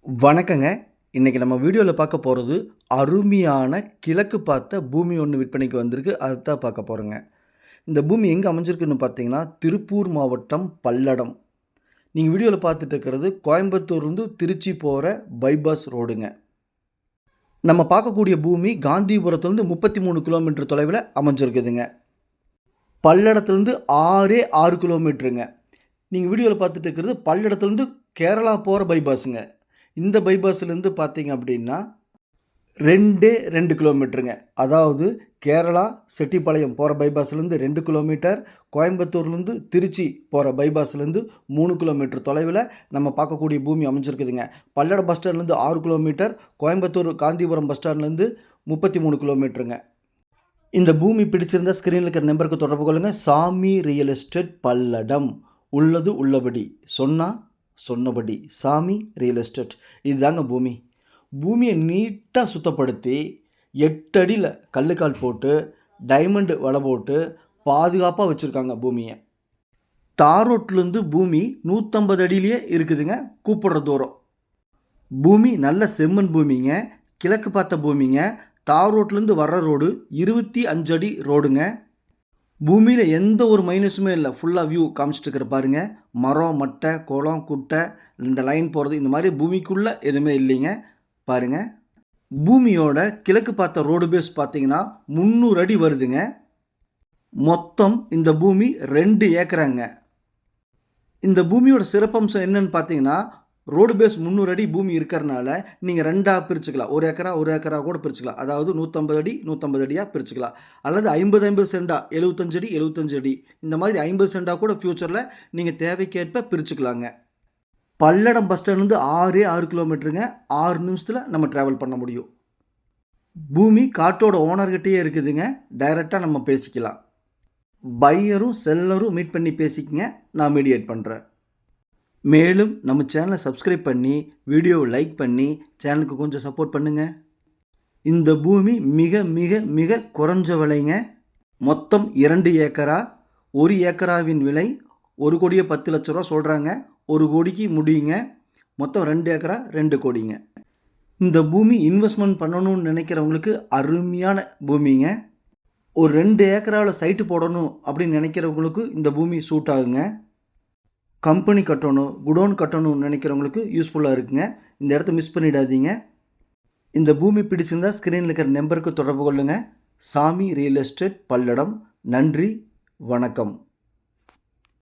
வணக்கங்க. இன்னைக்கு நம்ம வீடியோல பார்க்க போறது, அருமையான கிழக்கு பார்த்த பூமி ஒண்ணு விற்பனைக்கு வந்திருக்கு. அதத்தான் பார்க்க போறோங்க. இந்த பூமி எங்க அமைஞ்சிருக்குன்னு பார்த்தீங்கன்னா, திருப்பூர் மாவட்டம் பல்லடம். நீங்க வீடியோல பார்த்துட்டு இருக்கிறது கோயம்புத்தூர்லேருந்து திருச்சி போற பைபாஸ் ரோடுங்க. நம்ம பார்க்கக்கூடிய பூமி காந்திபுரத்துலேருந்து 33 கிலோமீட்டர் தொலைவில அமைஞ்சிருக்குதுங்க. பல்லடத்துலேருந்து 6 கிலோமீட்டருங்க. நீங்க வீடியோல பார்த்துட்டு இருக்கிறது பல்லடத்துலேருந்து கேரளா போற பைபாஸுங்க. இந்த பைபாஸ்லேருந்து பார்த்தீங்க அப்படின்னா 2 கிலோமீட்டருங்க. அதாவது கேரளா செட்டிப்பாளையம் போகிற பைபாஸ்லேருந்து 2 கிலோமீட்டர், கோயம்புத்தூர்லேருந்து திருச்சி போகிற பைபாஸ்லேருந்து 3 கிலோமீட்டர் தொலைவில் நம்ம பார்க்கக்கூடிய பூமி அமைஞ்சிருக்குதுங்க. பல்லடம் பஸ் ஸ்டாண்ட்லேருந்து 6 கிலோமீட்டர், கோயம்புத்தூர் காந்திபுரம் பஸ் ஸ்டாண்ட்லேருந்து 33 கிலோமீட்டருங்க. இந்த பூமி பிடிச்சிருந்தா ஸ்க்ரீனில் இருக்கிற நம்பருக்கு தொடர்பு கொள்ளுங்கள். சாமி ரியல் எஸ்டேட் பல்லடம். உள்ளது உள்ளபடி, சொன்னபடி சாமி ரியல் எஸ்டேட். இதுதாங்க பூமி. பூமியை நீட்டாக சுத்தப்படுத்தி 8 அடியில் கல்லுக்கால் போட்டு டைமண்டு வலை போட்டு பாதுகாப்பாக வச்சுருக்காங்க பூமியை. தார் ரோட்லேருந்து பூமி 150 அடியிலேயே இருக்குதுங்க. கூப்பிடுற தூரம். பூமி நல்ல செம்மண் பூமிங்க. கிழக்கு பார்த்த பூமிங்க. தார் ரோட்லேருந்து வர்ற ரோடு 25 அடி ரோடுங்க. பூமியில் எந்த ஒரு மைனஸுமே இல்லை. ஃபுல்லாக வியூ காமிச்சிட்டு இருக்கிற பாருங்க. மரம், மட்டை, குளம், குட்டை, இந்த லைன் போகிறது, இந்த மாதிரி பூமிக்குள்ளே எதுவுமே இல்லைங்க. பாருங்கள், பூமியோட கிழக்கு பார்த்த ரோடு பேஸ் பார்த்தீங்கன்னா 300 அடி வருதுங்க. மொத்தம் இந்த பூமி 2 ஏக்கராங்க. இந்த பூமியோட சிறப்பம்சம் என்னன்னு பார்த்தீங்கன்னா, ரோடு பேஸ் 300 அடி பூமி இருக்கிறனால நீங்கள் 2ஆக பிரிச்சுக்கலாம். 1 ஏக்கரா கூட பிரிச்சுக்கலாம். அதாவது 150 அடி 150 அடியாக பிரிச்சுக்கலாம். அல்லது 50 சென்டா 75 அடி 75 அடி, இந்த மாதிரி 50 சென்டா கூட ஃப்யூச்சரில் நீங்கள் தேவைக்கேற்ப பிரிச்சுக்கலாங்க. பல்லடம் பஸ் ஸ்டாண்ட்லேருந்து 6 கிலோமீட்டருங்க. 6 நிமிஷத்தில் நம்ம ட்ராவல் பண்ண முடியும். பூமி காட்டோட ஓனர்கிட்டயே இருக்குதுங்க. டைரெக்டாக நம்ம பேசிக்கலாம். பையரும் செல்லரும் மீட் பண்ணி பேசிக்கங்க. நான் மீடியேட் பண்ணுறேன். மேலும் நம்ம சேனலை சப்ஸ்கிரைப் பண்ணி வீடியோவை லைக் பண்ணி சேனலுக்கு கொஞ்சம் சப்போர்ட் பண்ணுங்கள். இந்த பூமி மிக மிக மிக குறைஞ்ச விலைங்க. மொத்தம் 2 ஏக்கரா. 1 ஏக்கராவின் விலை 1,10,00,000 ரூபா சொல்கிறாங்க. 1 கோடிக்கு முடியுங்க. மொத்தம் 2 ஏக்கரா 2 கோடிங்க. இந்த பூமி இன்வெஸ்ட்மெண்ட் பண்ணணும்னு நினைக்கிறவங்களுக்கு அருமையான பூமிங்க. ஒரு 2 ஏக்கராவில் சைட்டு போடணும் அப்படின்னு நினைக்கிறவங்களுக்கு இந்த பூமி சூட் ஆகுங்க. கம்பெனி கட்டணும், குடோன் கட்டணும்னு நினைக்கிறவங்களுக்கு யூஸ்ஃபுல்லாக இருக்குங்க. இந்த இடத்த மிஸ் பண்ணிடாதீங்க. இந்த பூமி பிடிச்சிருந்தால் ஸ்க்ரீனில் இருக்கிற நம்பருக்கு தொடர்பு கொள்ளுங்கள். சாமி ரியல் எஸ்டேட் பல்லடம். நன்றி, வணக்கம்.